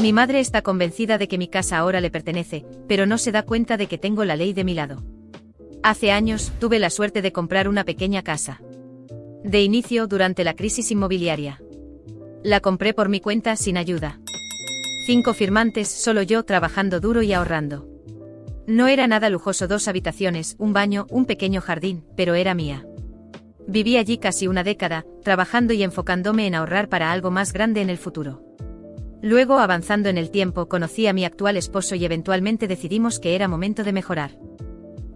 Mi madre está convencida de que mi casa ahora le pertenece, pero no se da cuenta de que tengo la ley de mi lado. Hace años, tuve la suerte de comprar una pequeña casa. De inicio, durante la crisis inmobiliaria. La compré por mi cuenta sin ayuda. 5 firmantes, solo yo trabajando duro y ahorrando. No era nada lujoso, 2 habitaciones, un baño, un pequeño jardín, pero era mía. Viví allí casi una década, trabajando y enfocándome en ahorrar para algo más grande en el futuro. Luego, avanzando en el tiempo, conocí a mi actual esposo y eventualmente decidimos que era momento de mejorar.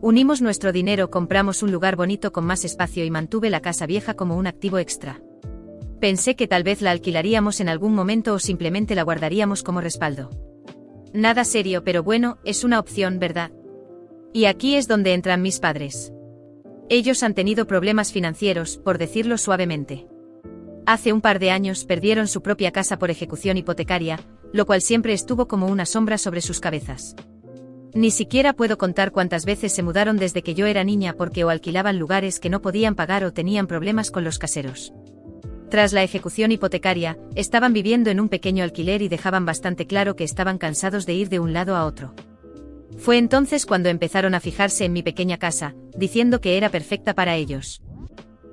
Unimos nuestro dinero, compramos un lugar bonito con más espacio y mantuve la casa vieja como un activo extra. Pensé que tal vez la alquilaríamos en algún momento o simplemente la guardaríamos como respaldo. Nada serio, pero bueno, es una opción, ¿verdad? Y aquí es donde entran mis padres. Ellos han tenido problemas financieros, por decirlo suavemente. Hace un par de años perdieron su propia casa por ejecución hipotecaria, lo cual siempre estuvo como una sombra sobre sus cabezas. Ni siquiera puedo contar cuántas veces se mudaron desde que yo era niña porque o alquilaban lugares que no podían pagar o tenían problemas con los caseros. Tras la ejecución hipotecaria, estaban viviendo en un pequeño alquiler y dejaban bastante claro que estaban cansados de ir de un lado a otro. Fue entonces cuando empezaron a fijarse en mi pequeña casa, diciendo que era perfecta para ellos.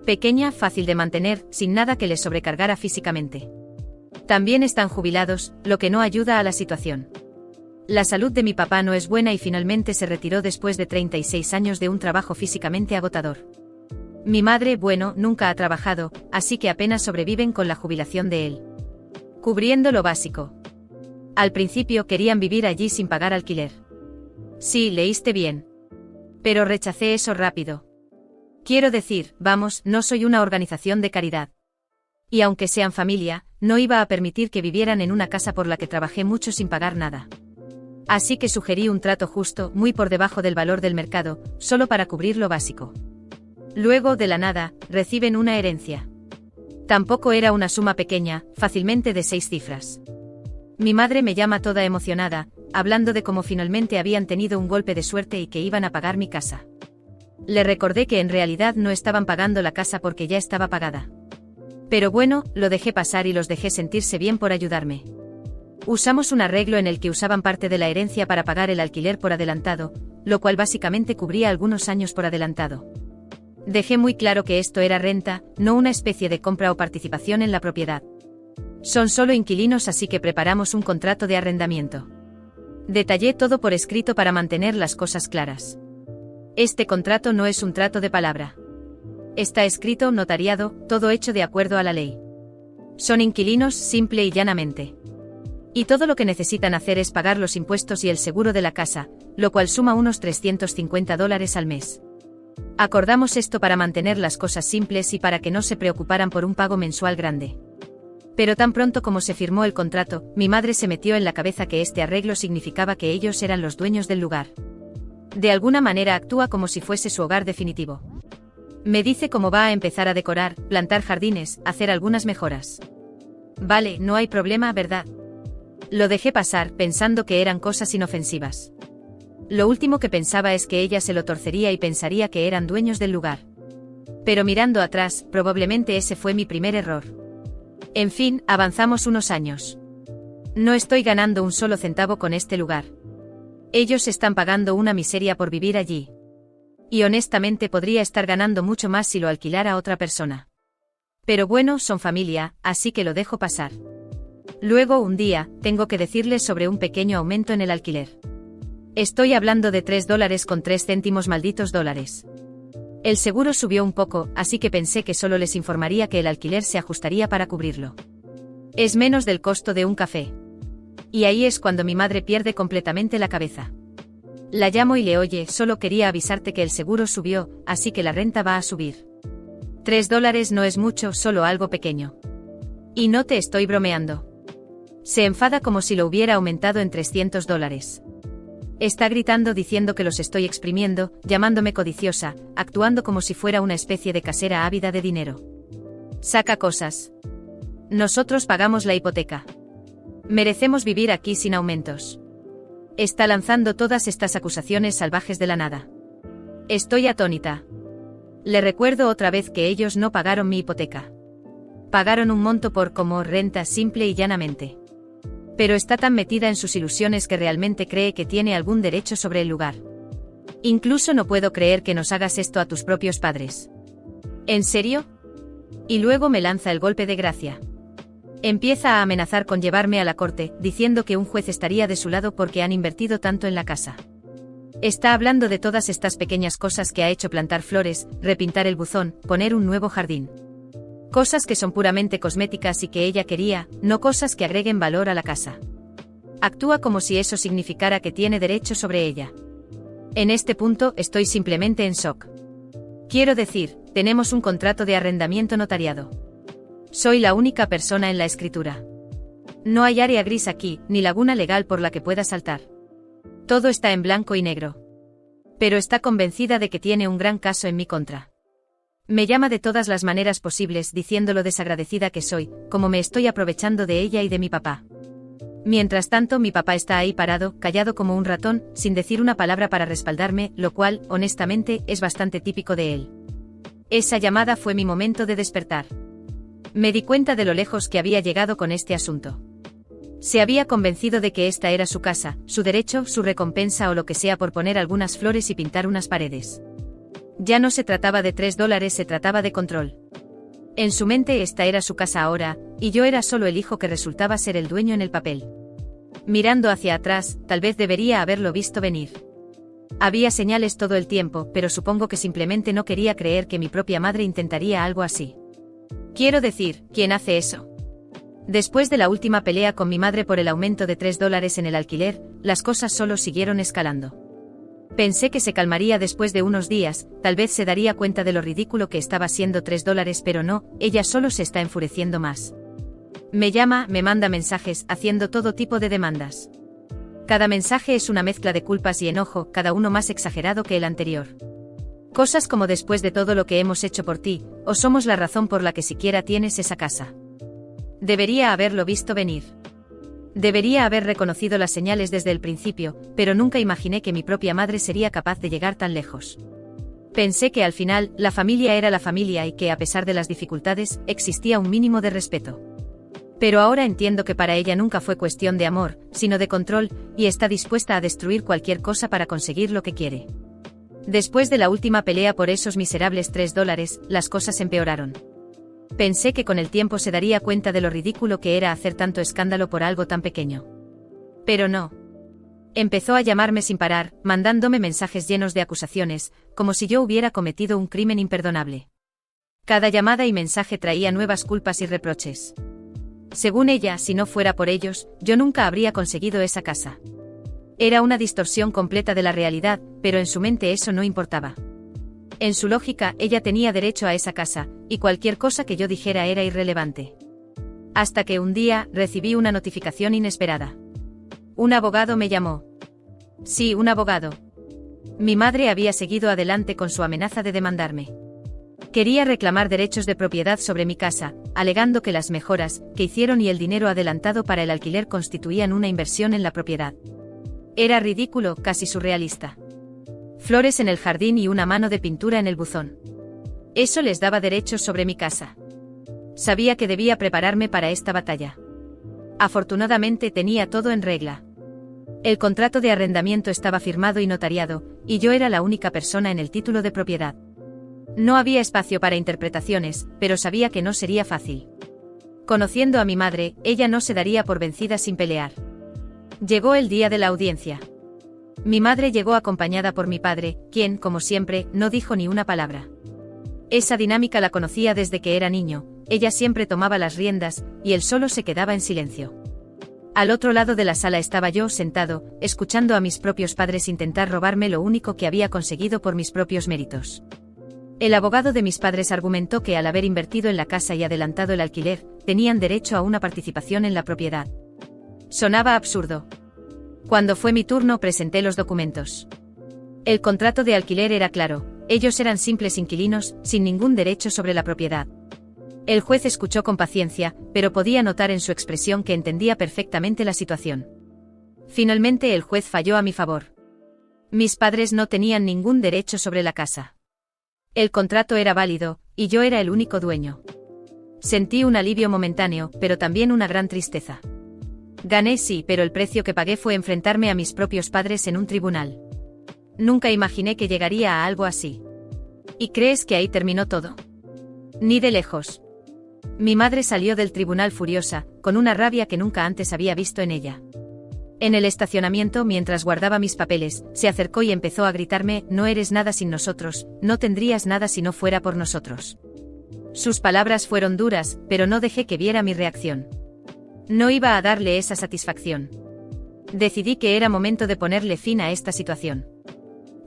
Pequeña, fácil de mantener, sin nada que les sobrecargara físicamente. También están jubilados, lo que no ayuda a la situación. La salud de mi papá no es buena y finalmente se retiró después de 36 años de un trabajo físicamente agotador. Mi madre, bueno, nunca ha trabajado, así que apenas sobreviven con la jubilación de él. Cubriendo lo básico. Al principio querían vivir allí sin pagar alquiler. Sí, leíste bien. Pero rechacé eso rápido. Quiero decir, vamos, no soy una organización de caridad. Y aunque sean familia, no iba a permitir que vivieran en una casa por la que trabajé mucho sin pagar nada. Así que sugerí un trato justo, muy por debajo del valor del mercado, solo para cubrir lo básico. Luego, de la nada, reciben una herencia. Tampoco era una suma pequeña, fácilmente de 6 cifras. Mi madre me llama toda emocionada, hablando de cómo finalmente habían tenido un golpe de suerte y que iban a pagar mi casa. Le recordé que en realidad no estaban pagando la casa porque ya estaba pagada. Pero bueno, lo dejé pasar y los dejé sentirse bien por ayudarme. Usamos un arreglo en el que usaban parte de la herencia para pagar el alquiler por adelantado, lo cual básicamente cubría algunos años por adelantado. Dejé muy claro que esto era renta, no una especie de compra o participación en la propiedad. Son solo inquilinos, así que preparamos un contrato de arrendamiento. Detallé todo por escrito para mantener las cosas claras. Este contrato no es un trato de palabra. Está escrito, notariado, todo hecho de acuerdo a la ley. Son inquilinos, simple y llanamente. Y todo lo que necesitan hacer es pagar los impuestos y el seguro de la casa, lo cual suma unos $350 al mes. Acordamos esto para mantener las cosas simples y para que no se preocuparan por un pago mensual grande. Pero tan pronto como se firmó el contrato, mi madre se metió en la cabeza que este arreglo significaba que ellos eran los dueños del lugar. De alguna manera actúa como si fuese su hogar definitivo. Me dice cómo va a empezar a decorar, plantar jardines, hacer algunas mejoras. Vale, no hay problema, ¿verdad? Lo dejé pasar, pensando que eran cosas inofensivas. Lo último que pensaba es que ella se lo torcería y pensaría que eran dueños del lugar. Pero mirando atrás, probablemente ese fue mi primer error. En fin, avanzamos unos años. No estoy ganando un solo centavo con este lugar. Ellos están pagando una miseria por vivir allí. Y honestamente podría estar ganando mucho más si lo alquilara a otra persona. Pero bueno, son familia, así que lo dejo pasar. Luego, un día, tengo que decirles sobre un pequeño aumento en el alquiler. Estoy hablando de $3.03 malditos dólares. El seguro subió un poco, así que pensé que solo les informaría que el alquiler se ajustaría para cubrirlo. Es menos del costo de un café. Y ahí es cuando mi madre pierde completamente la cabeza. La llamo y le oye, solo quería avisarte que el seguro subió, así que la renta va a subir. $3 no es mucho, solo algo pequeño. Y no te estoy bromeando. Se enfada como si lo hubiera aumentado en $300. Está gritando diciendo que los estoy exprimiendo, llamándome codiciosa, actuando como si fuera una especie de casera ávida de dinero. Saca cosas. Nosotros pagamos la hipoteca. Merecemos vivir aquí sin aumentos. Está lanzando todas estas acusaciones salvajes de la nada. Estoy atónita. Le recuerdo otra vez que ellos no pagaron mi hipoteca. Pagaron un monto por como renta simple y llanamente. Pero está tan metida en sus ilusiones que realmente cree que tiene algún derecho sobre el lugar. Incluso no puedo creer que nos hagas esto a tus propios padres. ¿En serio? Y luego me lanza el golpe de gracia. Empieza a amenazar con llevarme a la corte, diciendo que un juez estaría de su lado porque han invertido tanto en la casa. Está hablando de todas estas pequeñas cosas que ha hecho: plantar flores, repintar el buzón, poner un nuevo jardín. Cosas que son puramente cosméticas y que ella quería, no cosas que agreguen valor a la casa. Actúa como si eso significara que tiene derecho sobre ella. En este punto estoy simplemente en shock. Quiero decir, tenemos un contrato de arrendamiento notariado. Soy la única persona en la escritura. No hay área gris aquí, ni laguna legal por la que pueda saltar. Todo está en blanco y negro. Pero está convencida de que tiene un gran caso en mi contra. Me llama de todas las maneras posibles diciendo lo desagradecida que soy, como me estoy aprovechando de ella y de mi papá. Mientras tanto, mi papá está ahí parado, callado como un ratón, sin decir una palabra para respaldarme, lo cual, honestamente, es bastante típico de él. Esa llamada fue mi momento de despertar. Me di cuenta de lo lejos que había llegado con este asunto. Se había convencido de que esta era su casa, su derecho, su recompensa o lo que sea por poner algunas flores y pintar unas paredes. Ya no se trataba de $3, se trataba de control. En su mente esta era su casa ahora, y yo era solo el hijo que resultaba ser el dueño en el papel. Mirando hacia atrás, tal vez debería haberlo visto venir. Había señales todo el tiempo, pero supongo que simplemente no quería creer que mi propia madre intentaría algo así. Quiero decir, ¿quién hace eso? Después de la última pelea con mi madre por el aumento de $3 en el alquiler, las cosas solo siguieron escalando. Pensé que se calmaría después de unos días, tal vez se daría cuenta de lo ridículo que estaba siendo $3, pero no, ella solo se está enfureciendo más. Me llama, me manda mensajes, haciendo todo tipo de demandas. Cada mensaje es una mezcla de culpas y enojo, cada uno más exagerado que el anterior. Cosas como: después de todo lo que hemos hecho por ti, o somos la razón por la que siquiera tienes esa casa. Debería haberlo visto venir. Debería haber reconocido las señales desde el principio, pero nunca imaginé que mi propia madre sería capaz de llegar tan lejos. Pensé que al final, la familia era la familia y que, a pesar de las dificultades, existía un mínimo de respeto. Pero ahora entiendo que para ella nunca fue cuestión de amor, sino de control, y está dispuesta a destruir cualquier cosa para conseguir lo que quiere. Después de la última pelea por esos miserables $3, las cosas empeoraron. Pensé que con el tiempo se daría cuenta de lo ridículo que era hacer tanto escándalo por algo tan pequeño. Pero no. Empezó a llamarme sin parar, mandándome mensajes llenos de acusaciones, como si yo hubiera cometido un crimen imperdonable. Cada llamada y mensaje traía nuevas culpas y reproches. Según ella, si no fuera por ellos, yo nunca habría conseguido esa casa. Era una distorsión completa de la realidad, pero en su mente eso no importaba. En su lógica, ella tenía derecho a esa casa, y cualquier cosa que yo dijera era irrelevante. Hasta que un día, recibí una notificación inesperada. Un abogado me llamó. Sí, un abogado. Mi madre había seguido adelante con su amenaza de demandarme. Quería reclamar derechos de propiedad sobre mi casa, alegando que las mejoras que hicieron y el dinero adelantado para el alquiler constituían una inversión en la propiedad. Era ridículo, casi surrealista. Flores en el jardín y una mano de pintura en el buzón. Eso les daba derechos sobre mi casa. Sabía que debía prepararme para esta batalla. Afortunadamente tenía todo en regla. El contrato de arrendamiento estaba firmado y notariado, y yo era la única persona en el título de propiedad. No había espacio para interpretaciones, pero sabía que no sería fácil. Conociendo a mi madre, ella no se daría por vencida sin pelear. Llegó el día de la audiencia. Mi madre llegó acompañada por mi padre, quien, como siempre, no dijo ni una palabra. Esa dinámica la conocía desde que era niño, ella siempre tomaba las riendas, y él solo se quedaba en silencio. Al otro lado de la sala estaba yo sentado, escuchando a mis propios padres intentar robarme lo único que había conseguido por mis propios méritos. El abogado de mis padres argumentó que al haber invertido en la casa y adelantado el alquiler, tenían derecho a una participación en la propiedad. Sonaba absurdo. Cuando fue mi turno presenté los documentos. El contrato de alquiler era claro, ellos eran simples inquilinos, sin ningún derecho sobre la propiedad. El juez escuchó con paciencia, pero podía notar en su expresión que entendía perfectamente la situación. Finalmente el juez falló a mi favor. Mis padres no tenían ningún derecho sobre la casa. El contrato era válido, y yo era el único dueño. Sentí un alivio momentáneo, pero también una gran tristeza. Gané sí, pero el precio que pagué fue enfrentarme a mis propios padres en un tribunal. Nunca imaginé que llegaría a algo así. ¿Y crees que ahí terminó todo? Ni de lejos. Mi madre salió del tribunal furiosa, con una rabia que nunca antes había visto en ella. En el estacionamiento, mientras guardaba mis papeles, se acercó y empezó a gritarme: no eres nada sin nosotros, no tendrías nada si no fuera por nosotros. Sus palabras fueron duras, pero no dejé que viera mi reacción. No iba a darle esa satisfacción. Decidí que era momento de ponerle fin a esta situación.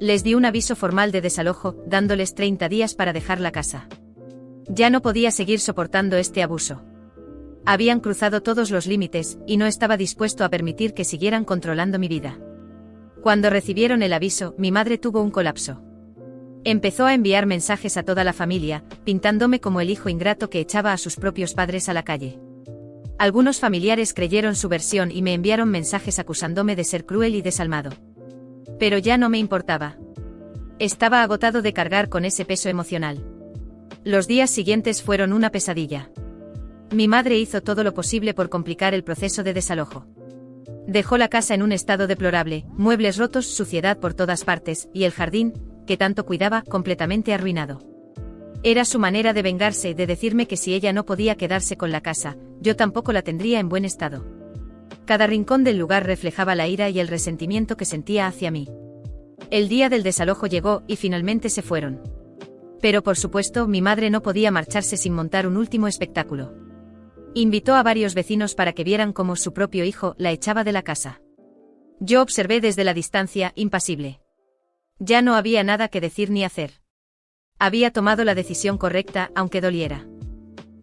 Les di un aviso formal de desalojo, dándoles 30 días para dejar la casa. Ya no podía seguir soportando este abuso. Habían cruzado todos los límites, y no estaba dispuesto a permitir que siguieran controlando mi vida. Cuando recibieron el aviso, mi madre tuvo un colapso. Empezó a enviar mensajes a toda la familia, pintándome como el hijo ingrato que echaba a sus propios padres a la calle. Algunos familiares creyeron su versión y me enviaron mensajes acusándome de ser cruel y desalmado. Pero ya no me importaba. Estaba agotado de cargar con ese peso emocional. Los días siguientes fueron una pesadilla. Mi madre hizo todo lo posible por complicar el proceso de desalojo. Dejó la casa en un estado deplorable, muebles rotos, suciedad por todas partes, y el jardín, que tanto cuidaba, completamente arruinado. Era su manera de vengarse, de decirme que si ella no podía quedarse con la casa, yo tampoco la tendría en buen estado. Cada rincón del lugar reflejaba la ira y el resentimiento que sentía hacia mí. El día del desalojo llegó y finalmente se fueron. Pero por supuesto, mi madre no podía marcharse sin montar un último espectáculo. Invitó a varios vecinos para que vieran cómo su propio hijo la echaba de la casa. Yo observé desde la distancia, impasible. Ya no había nada que decir ni hacer. Había tomado la decisión correcta, aunque doliera.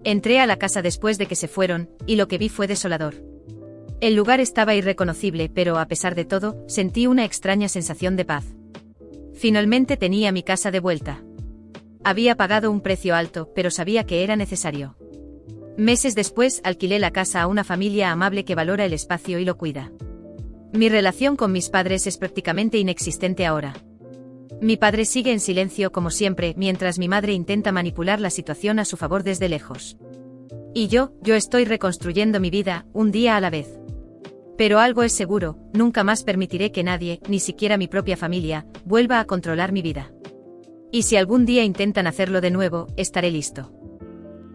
Entré a la casa después de que se fueron, y lo que vi fue desolador. El lugar estaba irreconocible, pero a pesar de todo, sentí una extraña sensación de paz. Finalmente tenía mi casa de vuelta. Había pagado un precio alto, pero sabía que era necesario. Meses después, alquilé la casa a una familia amable que valora el espacio y lo cuida. Mi relación con mis padres es prácticamente inexistente ahora. Mi padre sigue en silencio como siempre, mientras mi madre intenta manipular la situación a su favor desde lejos. Y yo estoy reconstruyendo mi vida, un día a la vez. Pero algo es seguro, nunca más permitiré que nadie, ni siquiera mi propia familia, vuelva a controlar mi vida. Y si algún día intentan hacerlo de nuevo, estaré listo.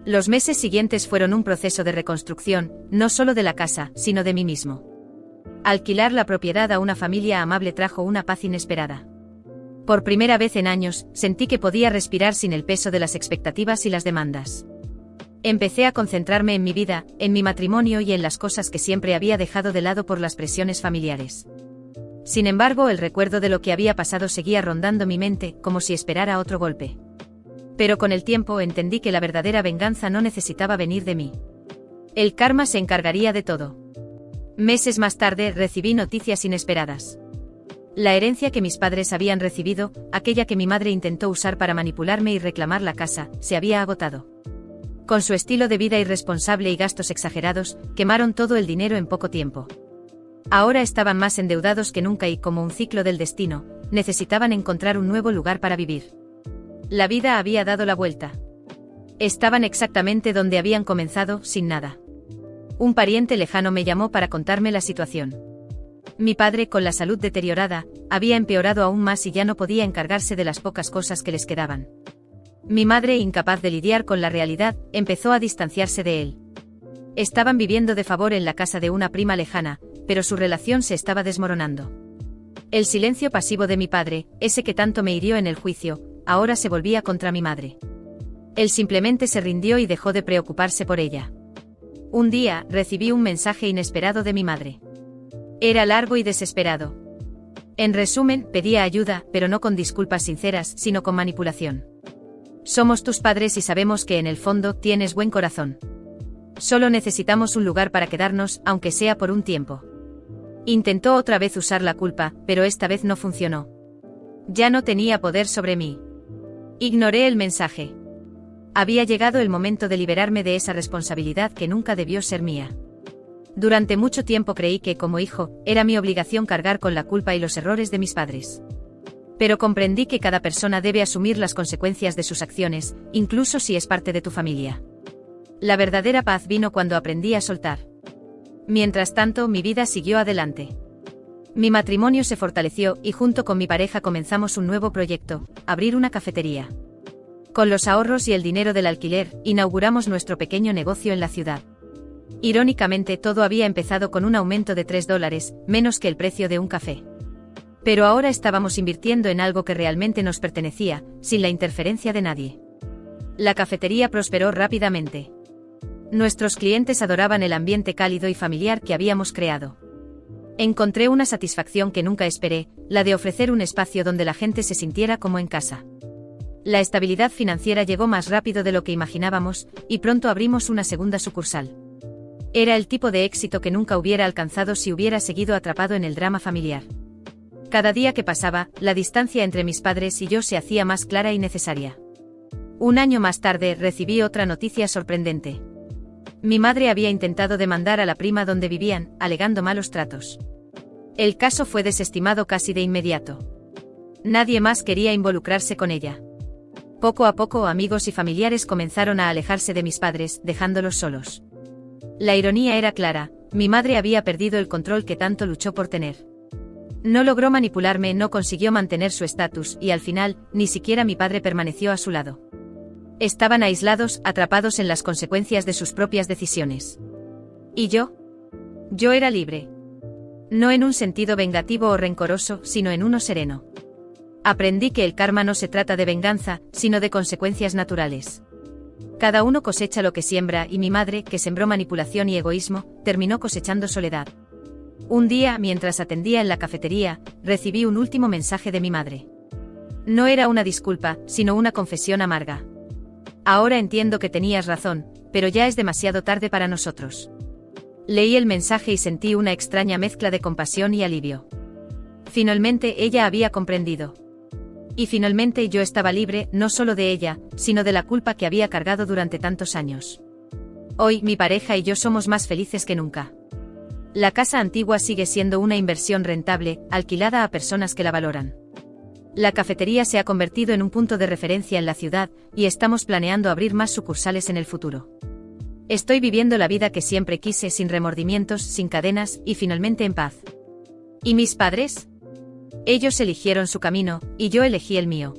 Los meses siguientes fueron un proceso de reconstrucción, no solo de la casa, sino de mí mismo. Alquilar la propiedad a una familia amable trajo una paz inesperada. Por primera vez en años, sentí que podía respirar sin el peso de las expectativas y las demandas. Empecé a concentrarme en mi vida, en mi matrimonio y en las cosas que siempre había dejado de lado por las presiones familiares. Sin embargo, el recuerdo de lo que había pasado seguía rondando mi mente, como si esperara otro golpe. Pero con el tiempo entendí que la verdadera venganza no necesitaba venir de mí. El karma se encargaría de todo. Meses más tarde recibí noticias inesperadas. La herencia que mis padres habían recibido, aquella que mi madre intentó usar para manipularme y reclamar la casa, se había agotado. Con su estilo de vida irresponsable y gastos exagerados, quemaron todo el dinero en poco tiempo. Ahora estaban más endeudados que nunca y, como un ciclo del destino, necesitaban encontrar un nuevo lugar para vivir. La vida había dado la vuelta. Estaban exactamente donde habían comenzado, sin nada. Un pariente lejano me llamó para contarme la situación. Mi padre, con la salud deteriorada, había empeorado aún más y ya no podía encargarse de las pocas cosas que les quedaban. Mi madre, incapaz de lidiar con la realidad, empezó a distanciarse de él. Estaban viviendo de favor en la casa de una prima lejana, pero su relación se estaba desmoronando. El silencio pasivo de mi padre, ese que tanto me hirió en el juicio, ahora se volvía contra mi madre. Él simplemente se rindió y dejó de preocuparse por ella. Un día, recibí un mensaje inesperado de mi madre. Era largo y desesperado. En resumen, pedía ayuda, pero no con disculpas sinceras, sino con manipulación. Somos tus padres y sabemos que en el fondo tienes buen corazón. Solo necesitamos un lugar para quedarnos, aunque sea por un tiempo. Intentó otra vez usar la culpa, pero esta vez no funcionó. Ya no tenía poder sobre mí. Ignoré el mensaje. Había llegado el momento de liberarme de esa responsabilidad que nunca debió ser mía. Durante mucho tiempo creí que, como hijo, era mi obligación cargar con la culpa y los errores de mis padres. Pero comprendí que cada persona debe asumir las consecuencias de sus acciones, incluso si es parte de tu familia. La verdadera paz vino cuando aprendí a soltar. Mientras tanto, mi vida siguió adelante. Mi matrimonio se fortaleció y junto con mi pareja comenzamos un nuevo proyecto, abrir una cafetería. Con los ahorros y el dinero del alquiler, inauguramos nuestro pequeño negocio en la ciudad. Irónicamente, todo había empezado con un aumento de $3, menos que el precio de un café. Pero ahora estábamos invirtiendo en algo que realmente nos pertenecía, sin la interferencia de nadie. La cafetería prosperó rápidamente. Nuestros clientes adoraban el ambiente cálido y familiar que habíamos creado. Encontré una satisfacción que nunca esperé, la de ofrecer un espacio donde la gente se sintiera como en casa. La estabilidad financiera llegó más rápido de lo que imaginábamos, y pronto abrimos una segunda sucursal. Era el tipo de éxito que nunca hubiera alcanzado si hubiera seguido atrapado en el drama familiar. Cada día que pasaba, la distancia entre mis padres y yo se hacía más clara y necesaria. Un año más tarde recibí otra noticia sorprendente. Mi madre había intentado demandar a la prima donde vivían, alegando malos tratos. El caso fue desestimado casi de inmediato. Nadie más quería involucrarse con ella. Poco a poco, amigos y familiares comenzaron a alejarse de mis padres, dejándolos solos. La ironía era clara, mi madre había perdido el control que tanto luchó por tener. No logró manipularme, no consiguió mantener su estatus y al final, ni siquiera mi padre permaneció a su lado. Estaban aislados, atrapados en las consecuencias de sus propias decisiones. ¿Y yo? Yo era libre. No en un sentido vengativo o rencoroso, sino en uno sereno. Aprendí que el karma no se trata de venganza, sino de consecuencias naturales. Cada uno cosecha lo que siembra y mi madre, que sembró manipulación y egoísmo, terminó cosechando soledad. Un día, mientras atendía en la cafetería, recibí un último mensaje de mi madre. No era una disculpa, sino una confesión amarga. Ahora entiendo que tenías razón, pero ya es demasiado tarde para nosotros. Leí el mensaje y sentí una extraña mezcla de compasión y alivio. Finalmente ella había comprendido. Y finalmente yo estaba libre, no solo de ella, sino de la culpa que había cargado durante tantos años. Hoy, mi pareja y yo somos más felices que nunca. La casa antigua sigue siendo una inversión rentable, alquilada a personas que la valoran. La cafetería se ha convertido en un punto de referencia en la ciudad, y estamos planeando abrir más sucursales en el futuro. Estoy viviendo la vida que siempre quise, sin remordimientos, sin cadenas, y finalmente en paz. ¿Y mis padres? Ellos eligieron su camino, y yo elegí el mío.